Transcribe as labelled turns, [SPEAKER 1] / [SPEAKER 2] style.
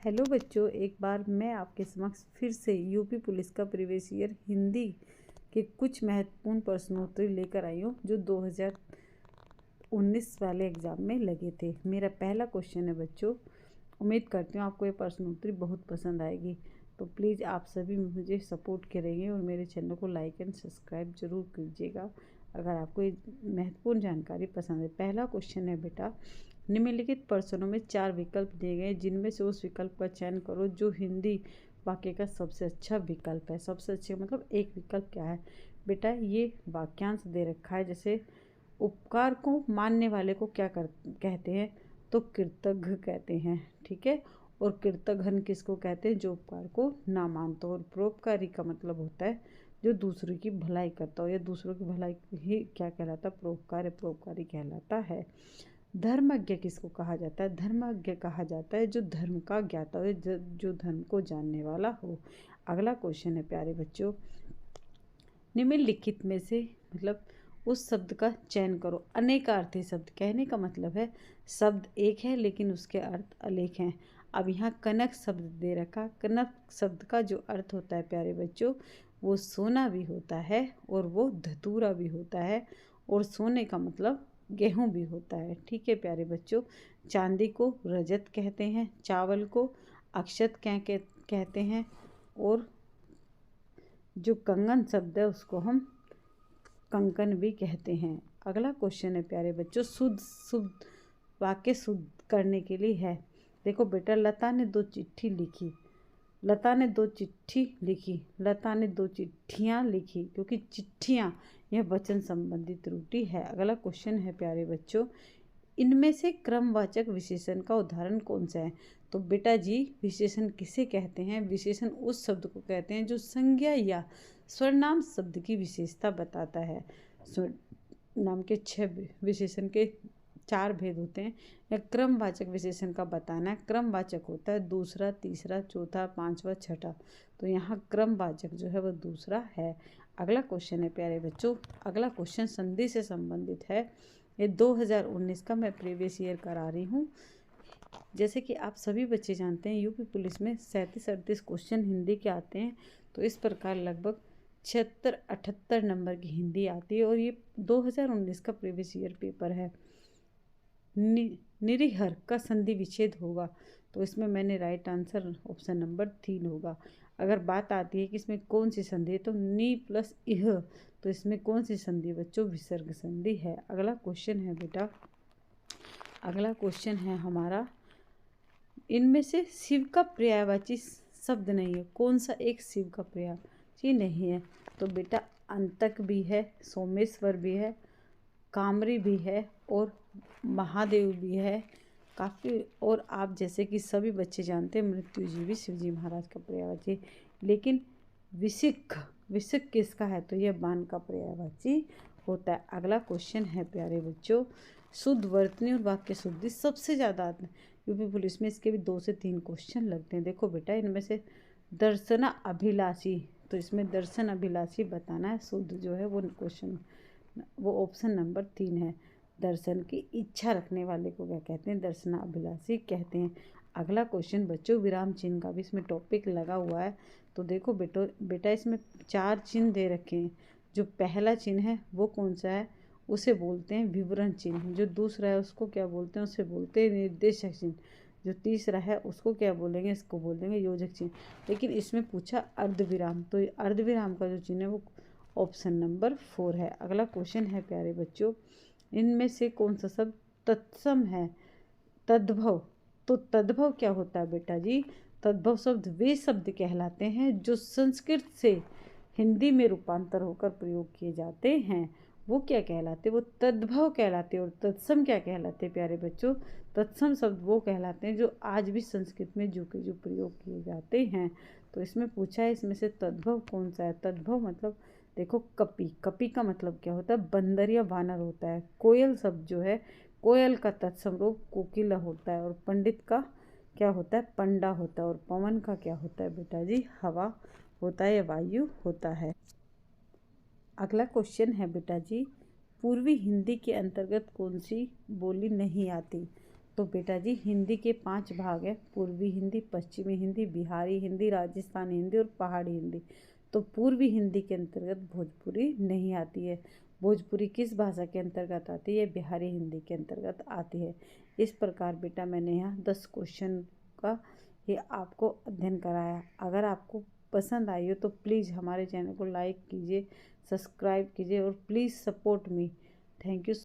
[SPEAKER 1] Hello बच्चों, एक बार मैं आपके समक्ष फिर से यूपी पुलिस का प्रीवियस ईयर हिंदी के कुछ महत्वपूर्ण प्रश्नोत्तरी लेकर आई हूँ जो 2019 वाले एग्ज़ाम में लगे थे। मेरा पहला क्वेश्चन है बच्चों, उम्मीद करती हूँ आपको ये प्रश्नोत्तरी बहुत पसंद आएगी। तो प्लीज़ आप सभी मुझे सपोर्ट करेंगे और मेरे चैनल को लाइक एंड सब्सक्राइब जरूर कीजिएगा अगर आपको ये महत्वपूर्ण जानकारी पसंद है। पहला क्वेश्चन है बेटा, निम्नलिखित प्रश्नों में 4 विकल्प दिए गए, जिनमें से उस विकल्प का चयन करो जो हिंदी वाक्य का सबसे अच्छा विकल्प है। सबसे अच्छे मतलब एक विकल्प क्या है बेटा, ये वाक्यांश दे रखा है। जैसे उपकार को मानने वाले को क्या कहते हैं, तो कृतज्ञ कहते हैं, ठीक है। और कृतघ्न किसको कहते हैं, जो उपकार को ना मानता हो। और परोपकारी का मतलब होता है जो दूसरों की भलाई करता हो, या दूसरों की भलाई ही क्या कहलाता है, परोपकारी कहलाता है। धर्मज्ञ किसको कहा जाता है, धर्मज्ञ कहा जाता है जो धर्म का ज्ञाता हो, जो धर्म को जानने वाला हो। अगला क्वेश्चन है प्यारे बच्चों, निम्नलिखित में से मतलब उस शब्द का चयन करो। अनेकार्थी शब्द कहने का मतलब है शब्द एक है लेकिन उसके अर्थ अनेक हैं। अब यहाँ कनक शब्द दे रखा, कनक शब्द का जो अर्थ होता है प्यारे बच्चों, वो सोना भी होता है और वो धतूरा भी होता है, और सोने का मतलब गेहूं भी होता है, ठीक है प्यारे बच्चों। चांदी को रजत कहते हैं, चावल को अक्षत कहते हैं, और जो कंगन शब्द है उसको हम कंकन भी कहते हैं। अगला क्वेश्चन है प्यारे बच्चों, शुद्ध वाक्य शुद्ध करने के लिए है। देखो बेटा, लता ने 2 चिट्ठी लिखी, लता ने 2 चिट्ठी लिखी, लता ने 2 चिट्ठियाँ लिखी, क्योंकि चिट्ठियाँ यह वचन संबंधी त्रुटि है। अगला क्वेश्चन है प्यारे बच्चों, इनमें से क्रमवाचक विशेषण का उदाहरण कौन सा है। तो बेटा जी, विशेषण किसे कहते हैं, विशेषण उस शब्द को कहते हैं जो संज्ञा या स्वरनाम शब्द की विशेषता बताता है। स्वरनाम के 6 विशेषण के 4 भेद होते हैं। या क्रमवाचक विशेषण का बताना है, क्रमवाचक होता है दूसरा, तीसरा, चौथा, पांचवा, छठा। तो यहाँ क्रमवाचक जो है वो दूसरा है। अगला क्वेश्चन है प्यारे बच्चों, अगला क्वेश्चन संधि से संबंधित है। ये 2019 का मैं प्रीवियस ईयर करा रही हूँ। जैसे कि आप सभी बच्चे जानते हैं यूपी पुलिस में 37-38 क्वेश्चन हिंदी के आते हैं। तो इस प्रकार लगभग 76-78 नंबर की हिंदी आती है, और ये 2019 का प्रीवियस ईयर पेपर है। निरीहर का संधि विच्छेद होगा, तो इसमें मैंने राइट आंसर ऑप्शन नंबर 3 होगा। अगर बात आती है कि इसमें कौन सी संधि है, तो नी प्लस इह, तो इसमें कौन सी संधि है बच्चों, विसर्ग संधि है। अगला क्वेश्चन है बेटा, अगला क्वेश्चन है हमारा, इनमें से शिव का पर्यायवाची शब्द नहीं है, कौन सा एक शिव का पर्यायवाची नहीं है। तो बेटा अंतक भी है, सोमेश्वर भी है, कामरी भी है, और महादेव भी है काफ़ी। और आप जैसे कि सभी बच्चे जानते हैं मृत्युंजय भी शिवजी महाराज का पर्यायवाची। लेकिन विसिक किसका है, तो यह बाण का पर्यायवाची होता है। अगला क्वेश्चन है प्यारे बच्चों, शुद्ध वर्तनी और वाक्य शुद्धि सबसे ज़्यादा आते हैं यूपी पुलिस में, इसके भी 2 से 3 क्वेश्चन लगते हैं। देखो बेटा, इनमें से दर्शन अभिलाषी, तो इसमें दर्शन अभिलाषी बताना है, शुद्ध जो है वो क्वेश्चन वो ऑप्शन नंबर 3 है। दर्शन की इच्छा रखने वाले को क्या कहते हैं, दर्शन अभिलाषी कहते हैं। अगला क्वेश्चन बच्चों, विराम चिन्ह का भी इसमें टॉपिक लगा हुआ है। तो देखो बेटा इसमें 4 चिन्ह दे रखे हैं। जो पहला चिन्ह है वो कौन सा है, उसे बोलते हैं विवरण चिन्ह। जो दूसरा है उसको क्या बोलते हैं, उसे बोलते हैं निर्देशक चिन्ह। जो तीसरा है उसको क्या बोलेंगे, इसको बोल देंगे योजक चिन्ह। लेकिन इसमें पूछा अर्धविराम, तो अर्धविराम का जो चिन्ह है वो ऑप्शन नंबर 4 है। अगला क्वेश्चन है प्यारे बच्चों, इनमें से कौन सा शब्द तत्सम है, तद्भव। तो तद्भव क्या होता है बेटा जी, तद्भव शब्द वे शब्द कहलाते हैं जो संस्कृत से हिंदी में रूपांतर होकर प्रयोग किए जाते हैं, वो क्या कहलाते, वो तद्भव कहलाते। और तत्सम क्या कहलाते प्यारे बच्चों, तत्सम शब्द वो कहलाते हैं जो आज भी संस्कृत में जो प्रयोग किए जाते हैं। तो इसमें पूछा है इसमें से तद्भव कौन सा है। तद्भव मतलब देखो कपि, कपि का मतलब क्या होता है, बंदर या वानर होता है। कोयल शब्द जो है, कोयल का तत्सम रूप कोकिला होता है। और पंडित का क्या होता है, पंडा होता है। और पवन का क्या होता है बेटा जी, हवा होता है या वायु होता है। अगला क्वेश्चन है बेटा जी, पूर्वी हिंदी के अंतर्गत कौन सी बोली नहीं आती। तो बेटा जी हिंदी के 5 भाग हैं, पूर्वी हिंदी, पश्चिमी हिंदी, बिहारी हिंदी, राजस्थानी हिंदी और पहाड़ी हिंदी। तो पूर्वी हिंदी के अंतर्गत भोजपुरी नहीं आती है। भोजपुरी किस भाषा के अंतर्गत आती है? बिहारी हिंदी के अंतर्गत आती है। इस प्रकार बेटा मैंने यहाँ 10 क्वेश्चन का ये आपको अध्ययन कराया। अगर आपको पसंद आई हो तो प्लीज़ हमारे चैनल को लाइक कीजिए, सब्सक्राइब कीजिए और please support me. Thank you.